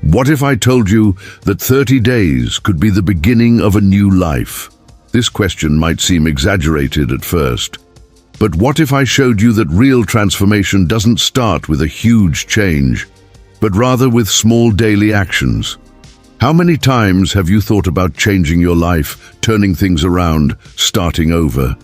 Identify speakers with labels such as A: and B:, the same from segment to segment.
A: What if I told you that 30 days could be the beginning of a new life? This question might seem exaggerated at first. But what if I showed you that real transformation doesn't start with a huge change, but rather with small daily actions? How many times have you thought about changing your life, turning things around, starting over,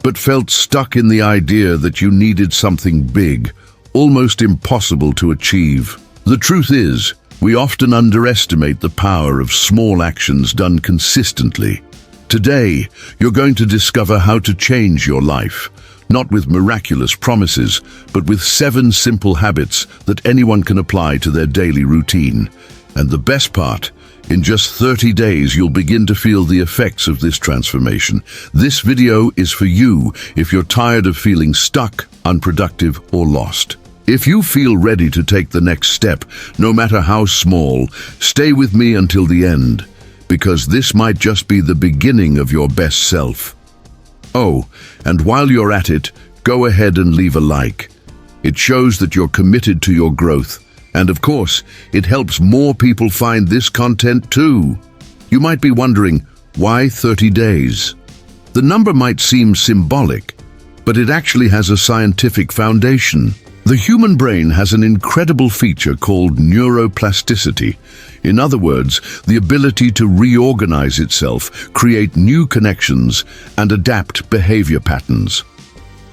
A: but felt stuck in the idea that you needed something big, almost impossible to achieve? The truth is, we often underestimate the power of small actions done consistently. Today, you're going to discover how to change your life, not with miraculous promises, but with 7 simple habits that anyone can apply to their daily routine. And the best part, in just 30 days, you'll begin to feel the effects of this transformation. This video is for you if you're tired of feeling stuck, unproductive, or lost. If you feel ready to take the next step, no matter how small, stay with me until the end, because this might just be the beginning of your best self. Oh, and while you're at it, go ahead and leave a like. It shows that you're committed to your growth, and of course, it helps more people find this content too. You might be wondering, why 30 days? The number might seem symbolic, but it actually has a scientific foundation. The human brain has an incredible feature called neuroplasticity. In other words, the ability to reorganize itself, create new connections, and adapt behavior patterns.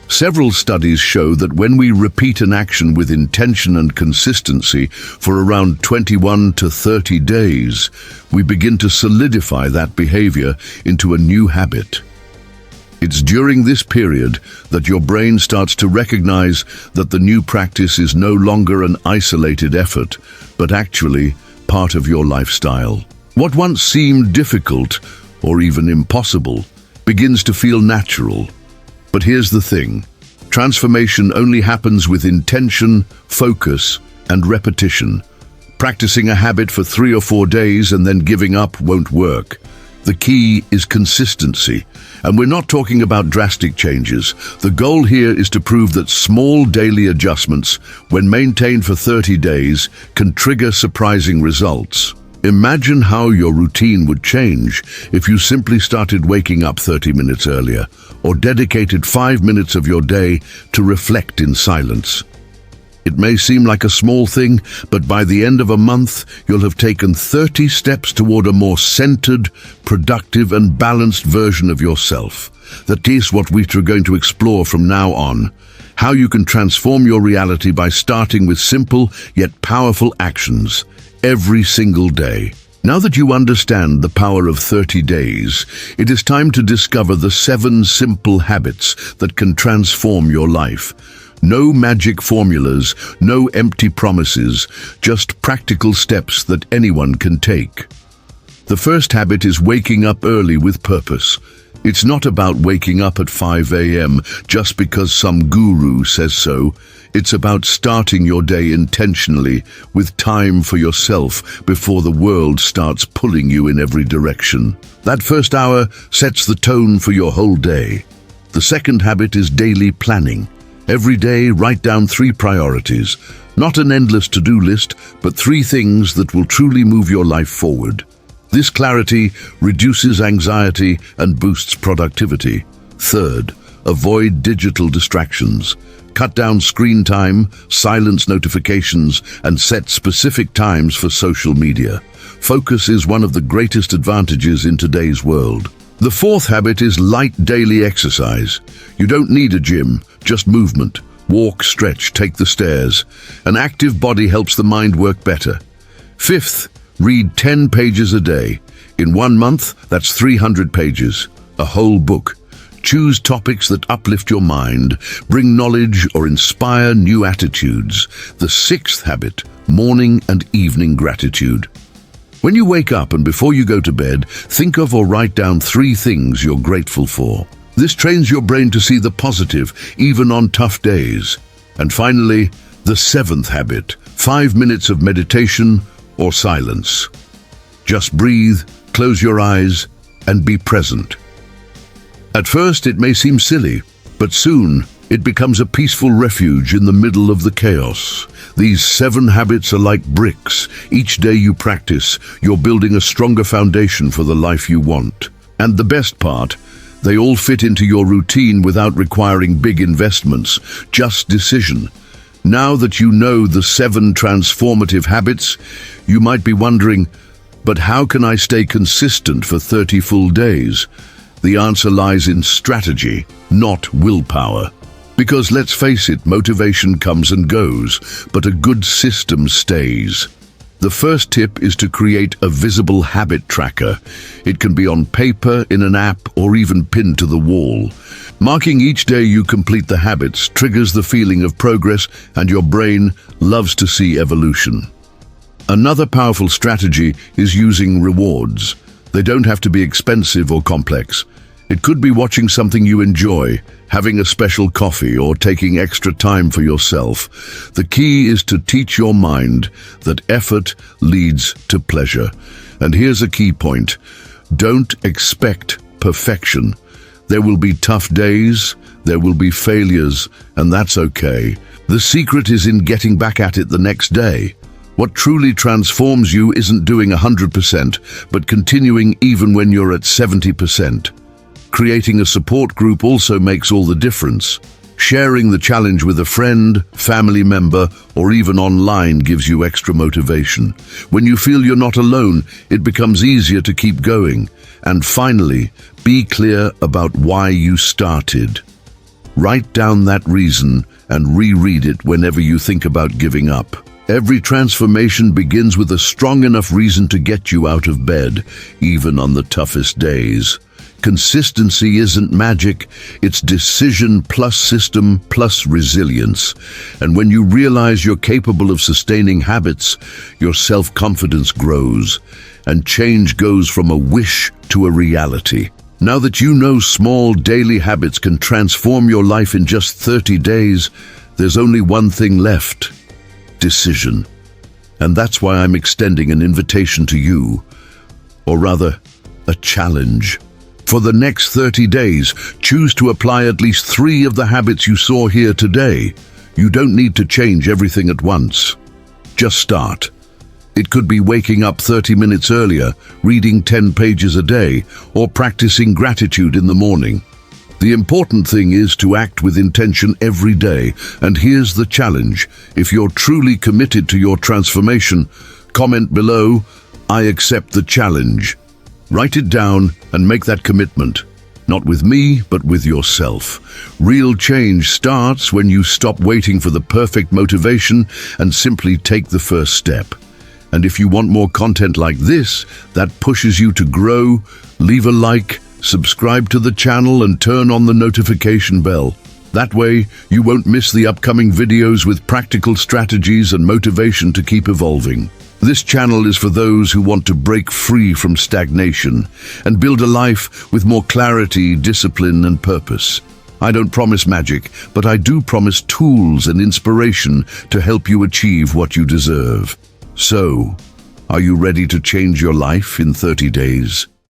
A: Several studies show that when we repeat an action with intention and consistency for around 21 to 30 days, we begin to solidify that behavior into a new habit. It's during this period that your brain starts to recognize that the new practice is no longer an isolated effort, but actually part of your lifestyle. What once seemed difficult, or even impossible, begins to feel natural. But here's the thing. Transformation only happens with intention, focus, and repetition. Practicing a habit for 3 or 4 days and then giving up won't work. The key is consistency. And we're not talking about drastic changes. The goal here is to prove that small daily adjustments, when maintained for 30 days, can trigger surprising results. Imagine how your routine would change if you simply started waking up 30 minutes earlier, or dedicated 5 minutes of your day to reflect in silence. It may seem like a small thing, but by the end of a month, you'll have taken 30 steps toward a more centered, productive, and balanced version of yourself. That is what we're going to explore from now on. How you can transform your reality by starting with simple yet powerful actions every single day. Now that you understand the power of 30 days, it is time to discover the 7 simple habits that can transform your life. No magic formulas, no empty promises, just practical steps that anyone can take. The first habit is waking up early with purpose. It's not about waking up at 5 a.m. just because some guru says so. It's about starting your day intentionally, with time for yourself before the world starts pulling you in every direction. That first hour sets the tone for your whole day. The second habit is daily planning. Every day, write down 3 priorities. Not an endless to-do list, but 3 things that will truly move your life forward. This clarity reduces anxiety and boosts productivity. Third, avoid digital distractions. Cut down screen time, silence notifications, and set specific times for social media. Focus is one of the greatest advantages in today's world. The fourth habit is light daily exercise. You don't need a gym, just movement. Walk, stretch, take the stairs. An active body helps the mind work better. Fifth, read 10 pages a day. In 1 month, that's 300 pages. A whole book. Choose topics that uplift your mind, bring knowledge, or inspire new attitudes. The 6th habit, morning and evening gratitude. When you wake up and before you go to bed, think of or write down 3 things you're grateful for. This trains your brain to see the positive, even on tough days. And finally, the 7th habit, 5 minutes of meditation or silence. Just breathe, close your eyes, and be present. At first, it may seem silly, but soon it becomes a peaceful refuge in the middle of the chaos. These 7 habits are like bricks. Each day you practice, you're building a stronger foundation for the life you want. And the best part, they all fit into your routine without requiring big investments, just decision. Now that you know the 7 transformative habits, you might be wondering, but how can I stay consistent for 30 full days? The answer lies in strategy, not willpower. Because let's face it, motivation comes and goes, but a good system stays. The first tip is to create a visible habit tracker. It can be on paper, in an app, or even pinned to the wall. Marking each day you complete the habits triggers the feeling of progress, and your brain loves to see evolution. Another powerful strategy is using rewards. They don't have to be expensive or complex. It could be watching something you enjoy, having a special coffee, or taking extra time for yourself. The key is to teach your mind that effort leads to pleasure. And here's a key point. Don't expect perfection. There will be tough days, there will be failures, and that's okay. The secret is in getting back at it the next day. What truly transforms you isn't doing 100%, but continuing even when you're at 70%. Creating a support group also makes all the difference. Sharing the challenge with a friend, family member, or even online gives you extra motivation. When you feel you're not alone, it becomes easier to keep going. And finally, be clear about why you started. Write down that reason and reread it whenever you think about giving up. Every transformation begins with a strong enough reason to get you out of bed, even on the toughest days. Consistency isn't magic, it's decision plus system plus resilience. And when you realize you're capable of sustaining habits, your self-confidence grows, and change goes from a wish to a reality. Now that you know small daily habits can transform your life in just 30 days, there's only one thing left: decision. And that's why I'm extending an invitation to you, or rather, a challenge. For the next 30 days, choose to apply at least 3 of the habits you saw here today. You don't need to change everything at once. Just start. It could be waking up 30 minutes earlier, reading 10 pages a day, or practicing gratitude in the morning. The important thing is to act with intention every day, and here's the challenge. If you're truly committed to your transformation, comment below, "I accept the challenge." Write it down and make that commitment. Not with me, but with yourself. Real change starts when you stop waiting for the perfect motivation and simply take the first step. And if you want more content like this that pushes you to grow, leave a like, subscribe to the channel, and turn on the notification bell. That way, you won't miss the upcoming videos with practical strategies and motivation to keep evolving. This channel is for those who want to break free from stagnation and build a life with more clarity, discipline, and purpose. I don't promise magic, but I do promise tools and inspiration to help you achieve what you deserve. So, are you ready to change your life in 30 days?